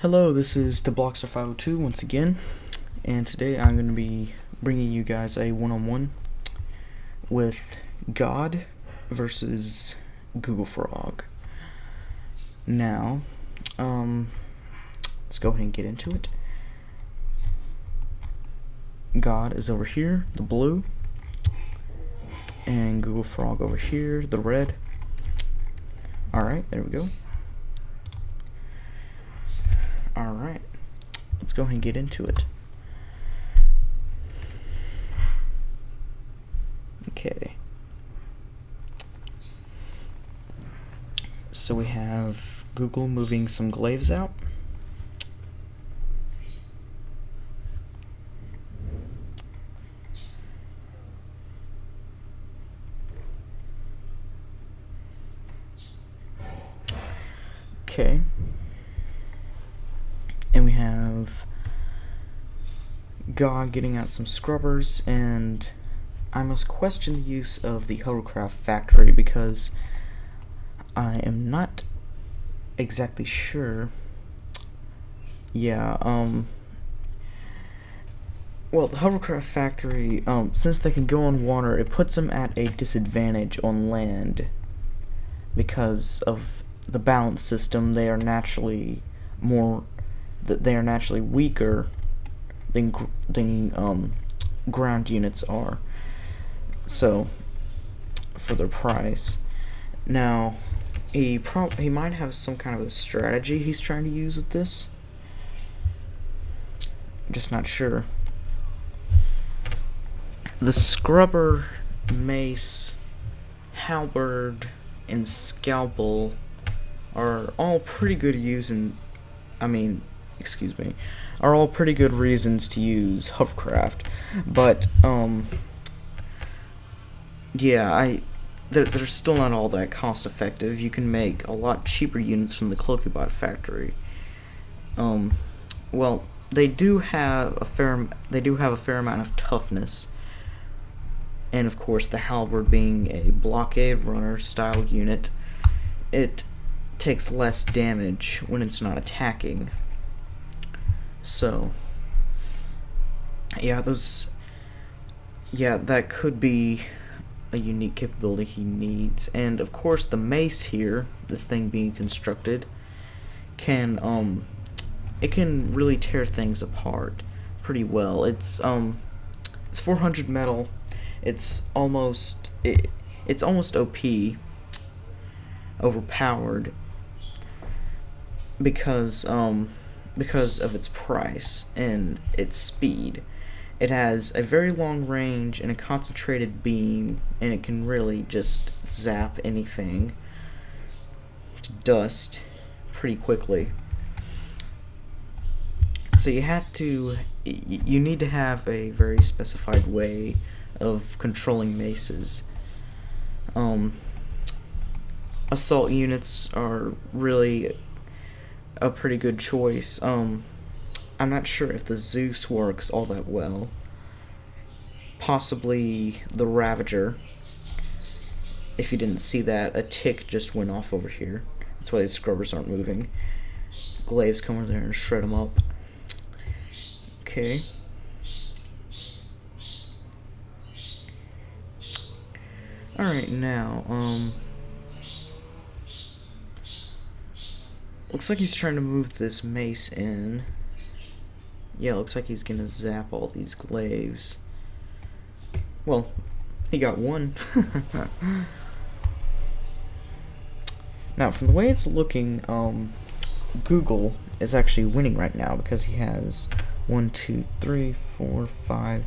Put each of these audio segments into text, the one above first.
Hello, this is TheBlockster502 once again, and today I'm going to be bringing you guys a one-on-one with Godde versus GoogleFrog. Now, let's go ahead and get into it. Godde is over here, the blue, and GoogleFrog over here, the red. Alright, there we go. Alright, let's go ahead and get into it. Okay. So we have Google moving some glaives out. Okay. And we have Godde getting out some scrubbers, and I must question the use of the hovercraft factory because I am not exactly sure. Yeah, well, the hovercraft factory, since they can go on water, it puts them at a disadvantage on land because of the balance system. They are naturally weaker than ground units are. So, for their price. Now, he might have some kind of a strategy he's trying to use with this. I'm just not sure. The scrubber, mace, halberd, and scalpel are all pretty good are all pretty good reasons to use hovercraft, but yeah, they're still not all that cost effective. You can make a lot cheaper units from the Cloakybot factory. Well, they do have a fair amount of toughness, and of course the halberd being a blockade runner style unit, it takes less damage when it's not attacking. So yeah, that could be a unique capability he needs. And of course the mace here, this thing being constructed, can it can really tear things apart pretty well. It's 400 metal. It's almost OP, overpowered, because of its price and its speed. It has a very long range and a concentrated beam, and it can really just zap anything to dust pretty quickly. So you need to have a very specified way of controlling maces. Assault units are really a pretty good choice. I'm not sure if the Zeus works all that well. Possibly the Ravager. If you didn't see that, a tick just went off over here. That's why the scrubbers aren't moving. Glaives come over there and shred them up. Okay. Alright, now, looks like he's trying to move this mace in. Yeah, looks like he's gonna zap all these glaives. Well, he got one. Now, from the way it's looking, Google is actually winning right now because he has 1, 2, 3, 4, 5,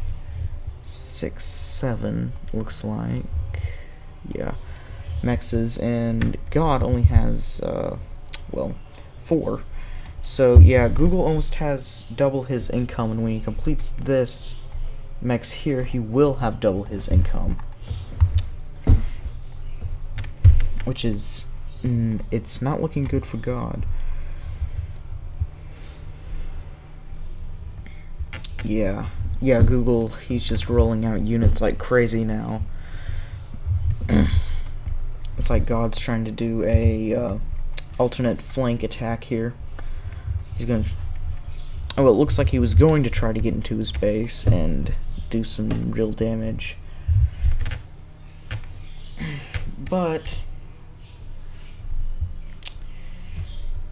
6, 7, looks like. Yeah, mexes, and Godde only has, 4. So yeah, Google almost has double his income, and when he completes this mex here, he will have double his income. Which is, it's not looking good for Godde. Yeah, Google, he's just rolling out units like crazy now. It's like Godde's trying to do a alternate flank attack here. He's gonna... Oh, well, it looks like he was going to try to get into his base and do some real damage. But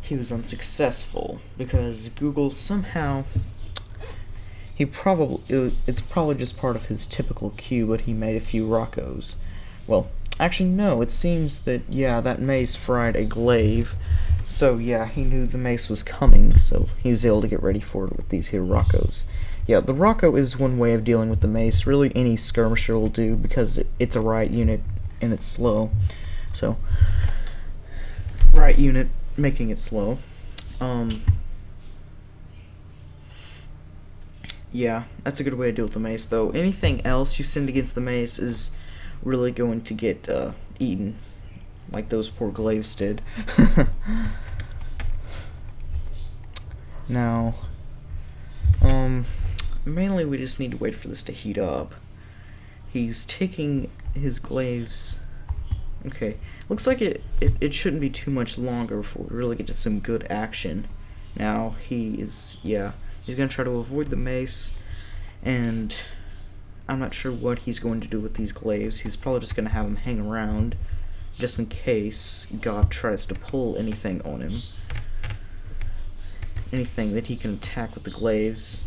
he was unsuccessful because Google somehow... it's probably just part of his typical queue, but he made a few Roccos. Well, actually no, it seems that, yeah, that mace fried a glaive, so yeah, he knew the mace was coming, so he was able to get ready for it with these here Roccos. Yeah, the Rocco is one way of dealing with the mace. Really any skirmisher will do, because it's a riot unit and it's slow. So, riot unit making it slow. Yeah, that's a good way to deal with the mace, though. Anything else you send against the mace is really going to get eaten, like those poor glaives did. Now, mainly we just need to wait for this to heat up. He's taking his glaives. Okay, looks like it shouldn't be too much longer before we really get to some good action. Now, he's gonna try to avoid the mace, and I'm not sure what he's going to do with these glaives. He's probably just gonna have them hang around, just in case God tries to pull anything on him. Anything that he can attack with the glaives.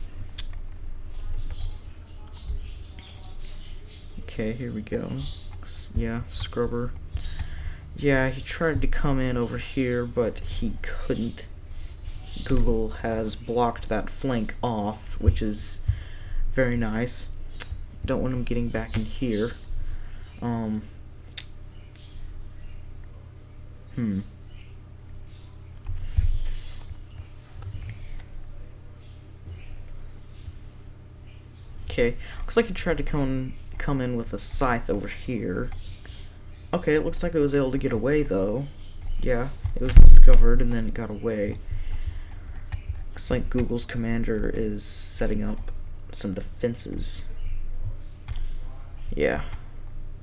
Okay, here we go. Yeah, scrubber. Yeah, he tried to come in over here, but he couldn't. Google has blocked that flank off, which is very nice. Don't want him getting back in here. Okay, looks like he tried to come in with a scythe over here. Okay, it looks like it was able to get away, though. Yeah, it was discovered and then it got away. Looks like Google's commander is setting up some defenses. Yeah.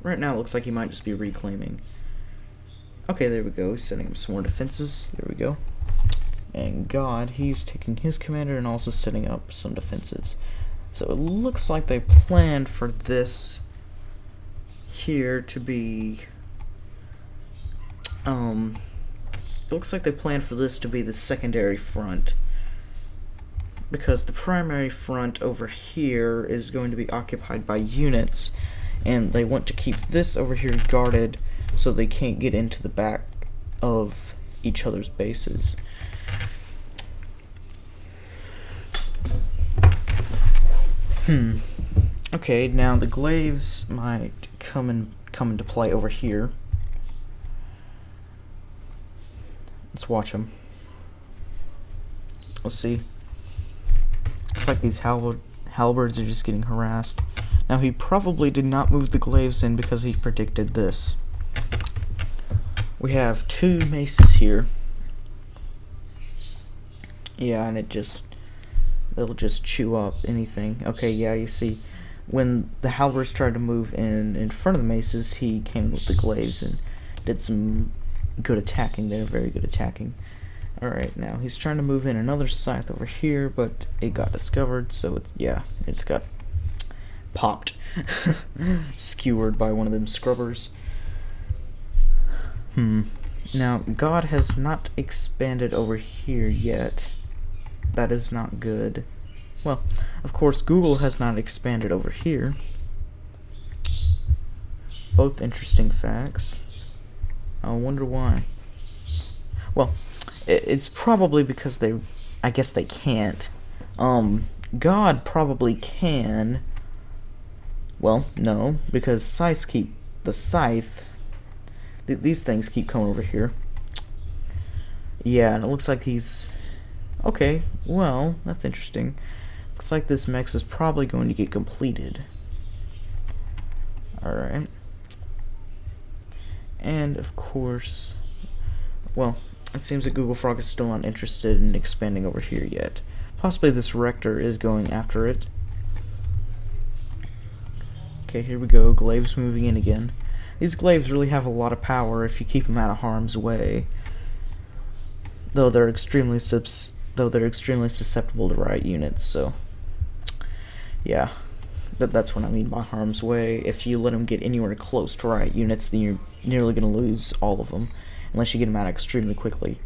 Right now it looks like he might just be reclaiming. Okay, there we go. He's setting up some more defenses. There we go. And God, he's taking his commander and also setting up some defenses. So it looks like they planned for this here to be... It looks like they planned for this to be the secondary front, because the primary front over here is going to be occupied by units, and they want to keep this over here guarded so they can't get into the back of each other's bases. Okay, now the glaives might come into play over here. Let's watch them. Let's see. Looks like these halberds are just getting harassed. Now, he probably did not move the glaives in because he predicted this. We have two maces here. Yeah, and they'll just chew up anything. Okay, yeah, you see, when the halberds tried to move in front of the maces, he came with the glaives and did some good attacking there, very good attacking. Alright, now he's trying to move in another scythe over here, but it got discovered, so it's got popped. Skewered by one of them scrubbers. Now, God has not expanded over here yet. That is not good. Well, of course, Google has not expanded over here. Both interesting facts. I wonder why. Well, it's probably because I guess they can't. God probably can. Well, no, because these things keep coming over here. Yeah, and it looks like he's... Okay, well, that's interesting. Looks like this mech is probably going to get completed. Alright. And, of course... Well, it seems that GoogleFrog is still not interested in expanding over here yet. Possibly this Rector is going after it. Okay, here we go. Glaives moving in again. These glaives really have a lot of power if you keep them out of harm's way. Though they're extremely though they're extremely susceptible to riot units, so yeah. That's what I mean by harm's way. If you let them get anywhere close to riot units, then you're nearly going to lose all of them, unless you get them out extremely quickly.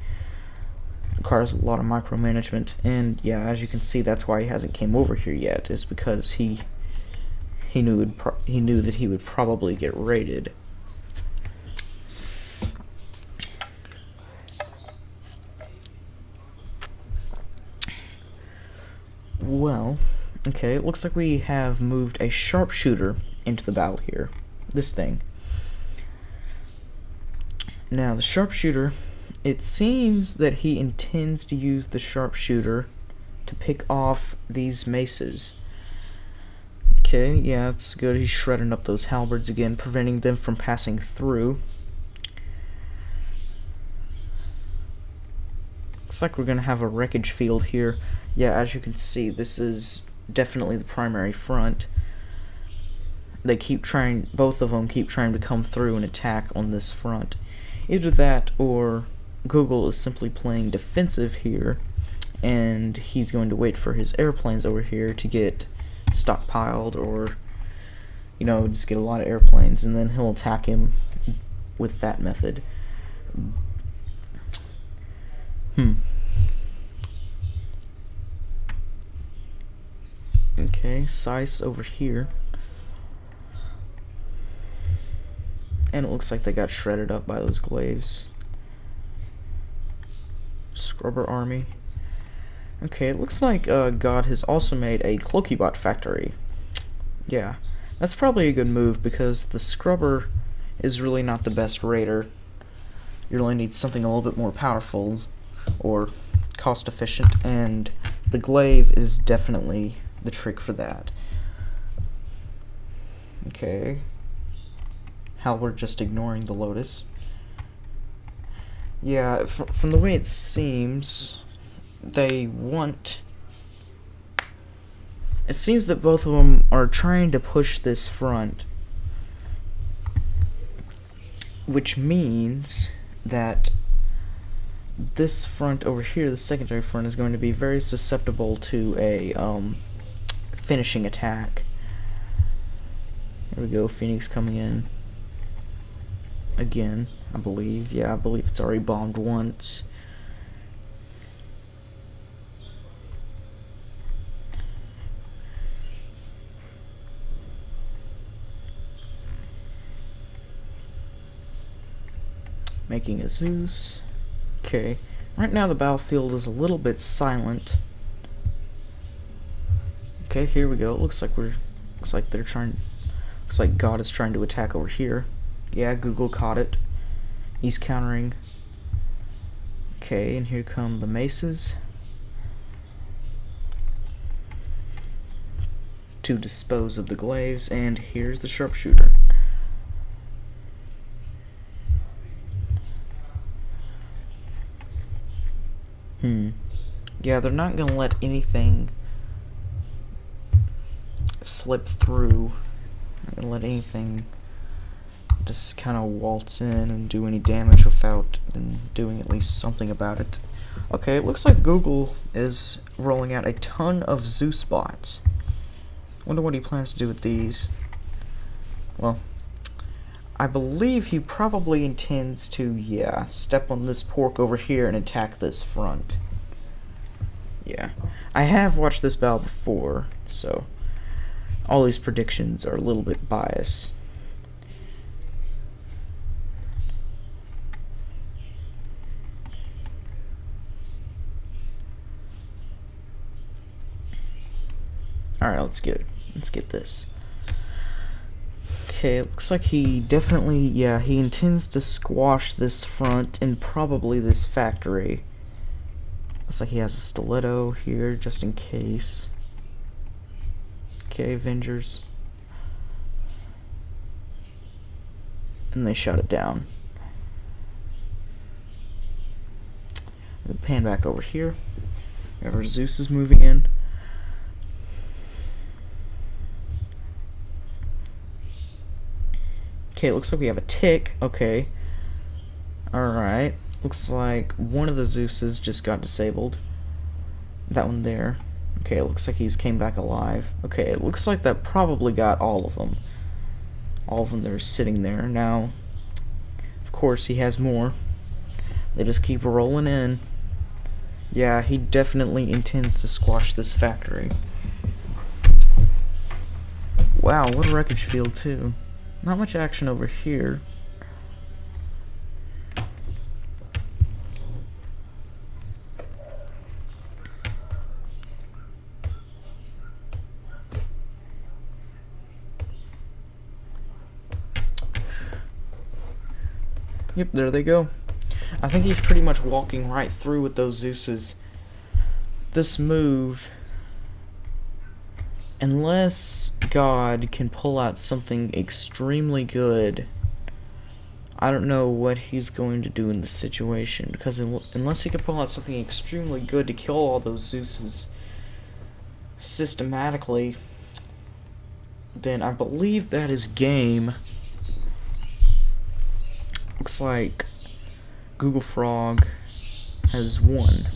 It requires a lot of micromanagement, and yeah, as you can see, that's why he hasn't came over here yet, is because he knew that he would probably get raided. Well, okay, it looks like we have moved a sharpshooter into the battle here. This thing. Now, the sharpshooter, it seems that he intends to use the sharpshooter to pick off these maces. Okay, yeah, it's good. He's shredding up those halberds again, preventing them from passing through. Looks like we're going to have a wreckage field here. Yeah, as you can see, this is definitely the primary front. They keep trying, both of them keep trying to come through and attack on this front. Either that or Google is simply playing defensive here, and he's going to wait for his airplanes over here to get stockpiled, or, you know, just get a lot of airplanes, and then he'll attack him with that method. Okay, Sice over here. And it looks like they got shredded up by those glaives. Scrubber army. Okay, it looks like God has also made a Cloakybot factory. Yeah, that's probably a good move, because the Scrubber is really not the best raider. You really need something a little bit more powerful or cost efficient, and the glaive is definitely the trick for that. Okay. Halberd just ignoring the Lotus. Yeah, from the way it seems, they want... It seems that both of them are trying to push this front, which means that this front over here, the secondary front, is going to be very susceptible to a finishing attack. Here we go, Phoenix coming in again, I believe. Yeah, I believe it's already bombed once. Making a Zeus. Okay, right now the battlefield is a little bit silent. Okay, here we go. It looks like they're trying. Looks like God is trying to attack over here. Yeah, Google caught it. He's countering. Okay, and here come the maces to dispose of the glaives, and here's the sharpshooter. Yeah, they're not gonna let anything slip through. Not gonna let anything just kind of waltz in and do any damage without them doing at least something about it. Okay, it looks like Google is rolling out a ton of Zeus bots. Wonder what he plans to do with these. Well, I believe he probably intends to, yeah, step on this pork over here and attack this front. Yeah, I have watched this battle before, so all these predictions are a little bit biased. Alright, let's get this. Okay, it looks like he definitely, yeah, he intends to squash this front and probably this factory. Looks like he has a stiletto here, just in case. Okay, Avengers. And they shot it down. Pan back over here. Wherever Zeus is moving in. Okay, it looks like we have a tick. Okay. Alright. Looks like one of the Zeuses just got disabled. That one there. Okay, it looks like he's came back alive. Okay, it looks like that probably got all of them. All of them that are sitting there. Now, of course, he has more. They just keep rolling in. Yeah, he definitely intends to squash this factory. Wow, what a wreckage field, too. Not much action over here. Yep, there they go. I think he's pretty much walking right through with those Zeuses. This move, unless God can pull out something extremely good, I don't know what he's going to do in this situation, because unless he can pull out something extremely good to kill all those Zeuses systematically, then I believe that is game. Looks like GoogleFrog has won.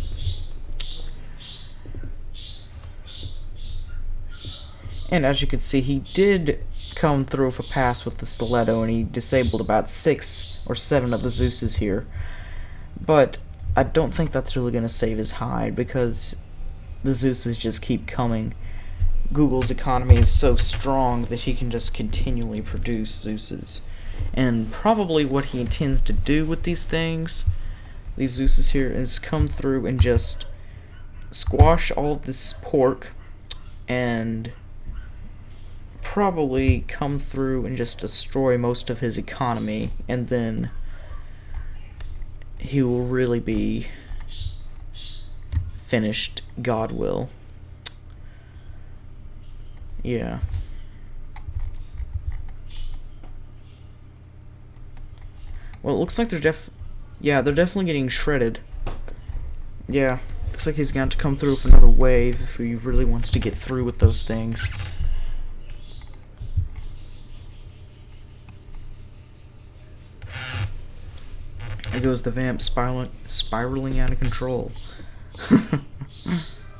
And as you can see, he did come through with a pass with the stiletto, and he disabled about 6 or 7 of the Zeuses here. But I don't think that's really going to save his hide, because the Zeuses just keep coming. Google's economy is so strong that he can just continually produce Zeuses. And probably what he intends to do with these things, these Zeuses here, is come through and just squash all of this pork, and probably come through and just destroy most of his economy, and then he will really be finished, God will. Yeah. Well, it looks like they're definitely getting shredded. Yeah, looks like he's going to come through with another wave if he really wants to get through with those things. There goes the vamp spiraling out of control.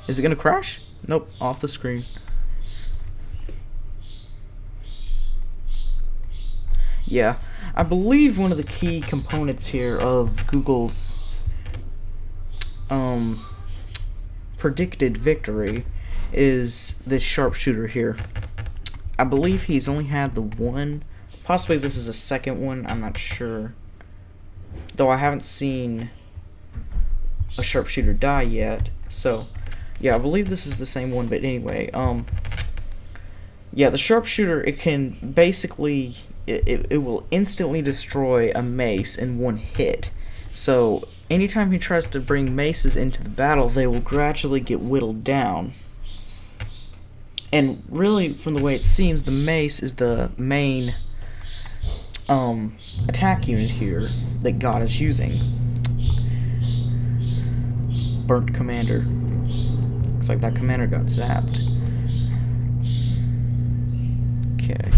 Is it going to crash? Nope, off the screen. Yeah, I believe one of the key components here of Google's predicted victory is this sharpshooter here. I believe he's only had the one, possibly this is a second one, I'm not sure. Though I haven't seen a sharpshooter die yet, so yeah, I believe this is the same one, but anyway, yeah, the sharpshooter, it can basically, it will instantly destroy a mace in one hit. So anytime he tries to bring maces into the battle, they will gradually get whittled down. And really, from the way it seems, the mace is the main attack unit here that God is using. Burnt commander. Looks like that commander got zapped. Okay.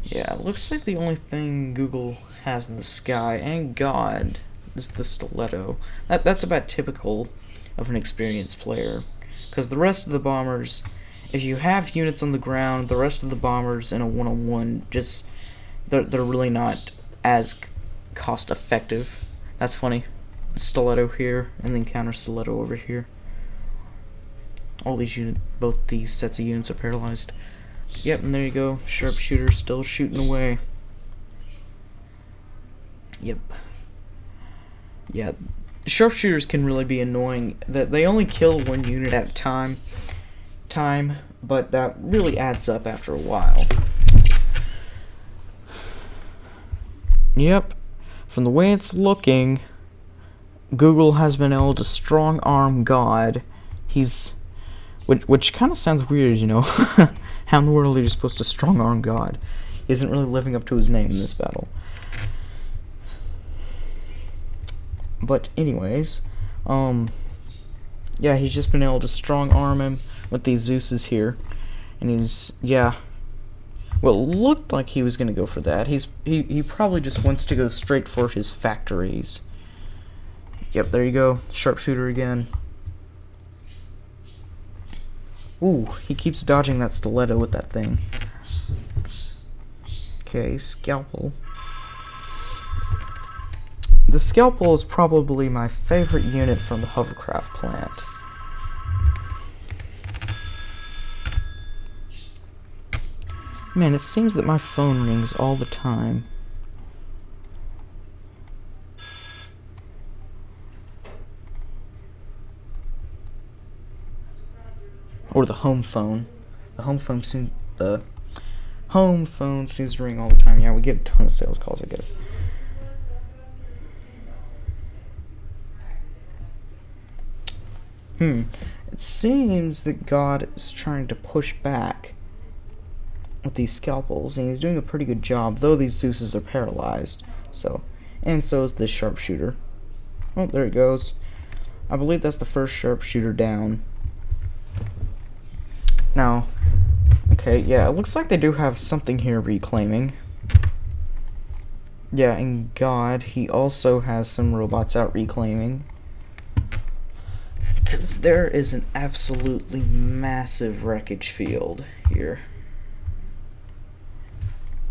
Yeah, it looks like the only thing Google has in the sky, and God, is the stiletto. That's about typical of an experienced player. Because the rest of the bombers, if you have units on the ground, the rest of the bombers in a one-on-one, just, they're really not as cost effective. That's funny. Stiletto here, and then counter stiletto over here. All these units, both these sets of units are paralyzed. Yep, and there you go. Sharpshooter still shooting away. Yep. Yeah, sharpshooters can really be annoying. They only kill one unit at a time, but that really adds up after a while. Yep. From the way it's looking, Google has been able to strong arm God. Which kind of sounds weird, you know. How in the world are you supposed to strong arm God? He isn't really living up to his name in this battle. But anyways, yeah, he's just been able to strong arm him with these Zeuses here, and he's, yeah. Well, it looked like he was gonna go for that. He probably just wants to go straight for his factories. Yep, there you go, sharpshooter again. Ooh, he keeps dodging that stiletto with that thing. Okay, scalpel. The scalpel is probably my favorite unit from the hovercraft plant. Man, it seems that my phone rings all the time. Or the home phone. The home phone seems to ring all the time. Yeah, we get a ton of sales calls, I guess. It seems that God is trying to push back with these scalpels, and he's doing a pretty good job, though these Zeuses are paralyzed. And so is this sharpshooter. Oh, there he goes. I believe that's the first sharpshooter down. Now, okay, yeah, it looks like they do have something here reclaiming. Yeah, and God, he also has some robots out reclaiming. Because there is an absolutely massive wreckage field here.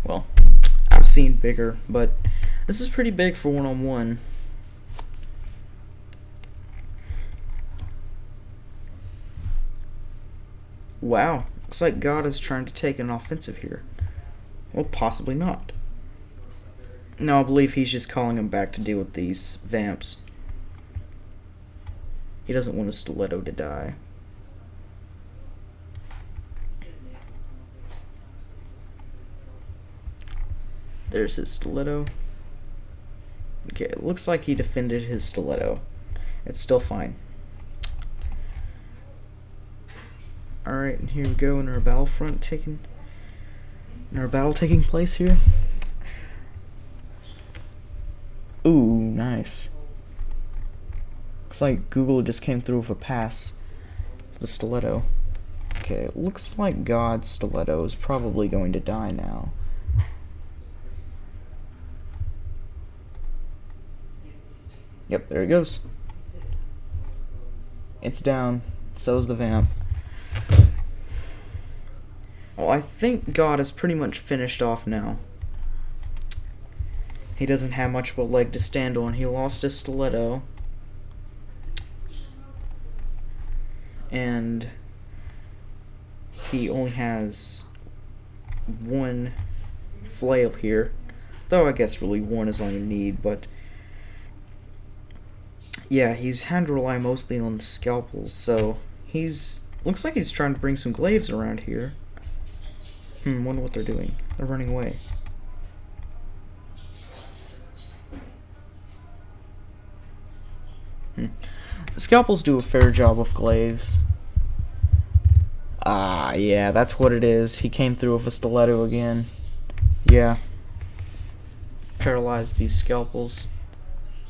Well, I've seen bigger, but this is pretty big for one-on-one. Wow, looks like God is trying to take an offensive here. Well, possibly not. No, I believe he's just calling him back to deal with these vamps. He doesn't want a stiletto to die. There's his stiletto. Okay, it looks like he defended his stiletto. It's still fine. Alright, and here we go in our battle taking place here. Ooh, nice. Looks like Google just came through with a pass for the stiletto. Okay, it looks like God's stiletto is probably going to die now. Yep, there it goes. It's down. So is the vamp. Well, I think God is pretty much finished off now. He doesn't have much of a leg to stand on. He lost his stiletto. And he only has one flail here. Though I guess really one is all you need, but yeah, he's had to rely mostly on scalpels, so looks like he's trying to bring some glaives around here. Wonder what they're doing. They're running away. Scalpels do a fair job with glaives. Ah, yeah, that's what it is. He came through with a stiletto again. Yeah. Paralyzed these scalpels.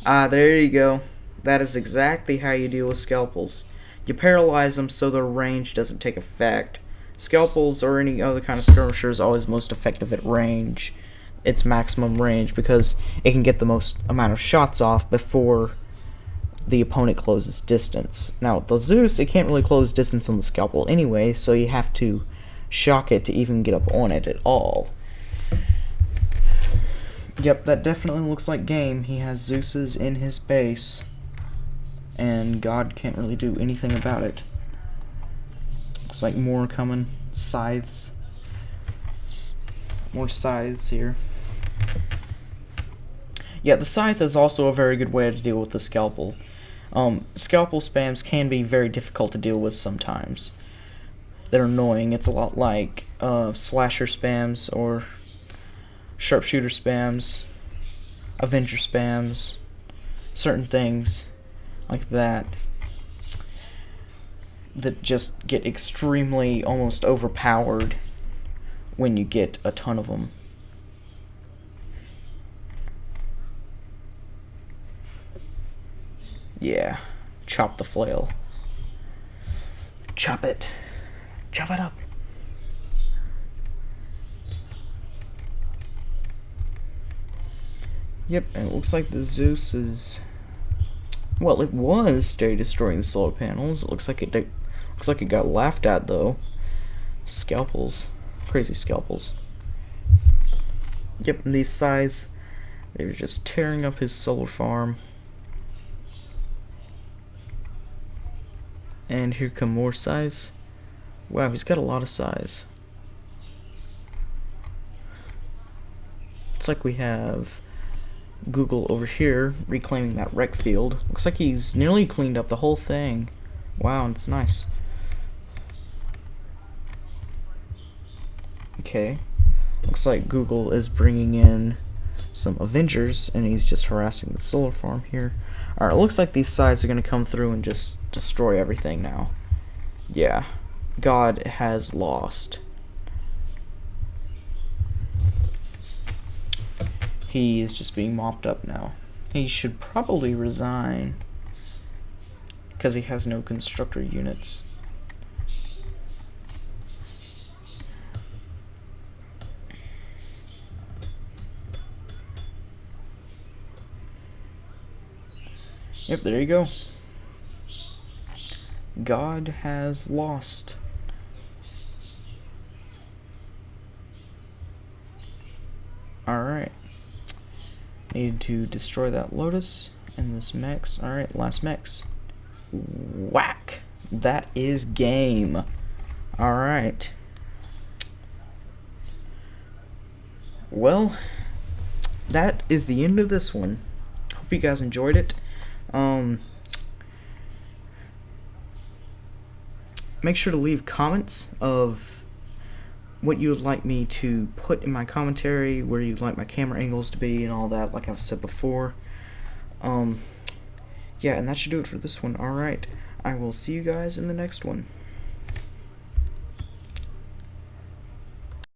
Ah, there you go. That is exactly how you deal with scalpels. You paralyze them so their range doesn't take effect. Scalpels or any other kind of skirmisher is always most effective at range. Its maximum range, because it can get the most amount of shots off before the opponent closes distance. Now, the Zeus, it can't really close distance on the scalpel anyway, so you have to shock it to even get up on it at all. Yep, that definitely looks like game. He has Zeus's in his base, and God can't really do anything about it. Looks like more coming. Scythes. More scythes here. Yeah, the scythe is also a very good way to deal with the scalpel. Scalpel spams can be very difficult to deal with sometimes. They're annoying. It's a lot like slasher spams or sharpshooter spams, avenger spams, certain things like that just get extremely almost overpowered when you get a ton of them. Yeah, chop the flail. Chop it. Chop it up. Yep, and it looks like the Zeus is... Well, it was destroying the solar panels. It looks like Looks like it got laughed at though. Scalpels. Crazy scalpels. Yep, and these size, they're just tearing up his solar farm. And here come more size. Wow, he's got a lot of size. Looks like we have Google over here reclaiming that rec field. Looks like he's nearly cleaned up the whole thing. Wow, it's nice. Okay. Looks like Google is bringing in some Avengers, and he's just harassing the solar farm here. Alright, it looks like these sides are going to come through and just destroy everything now. Yeah. God has lost. He is just being mopped up now. He should probably resign because he has no constructor units. Yep, there you go. God has lost. Alright. Need to destroy that Lotus and this Mex. Alright, last Mex. Whack! That is game. Alright. Well, that is the end of this one. Hope you guys enjoyed it. Make sure to leave comments of what you would like me to put in my commentary, where you'd like my camera angles to be, and all that, like I've said before. Yeah, and that should do it for this one. Alright, I will see you guys in the next one.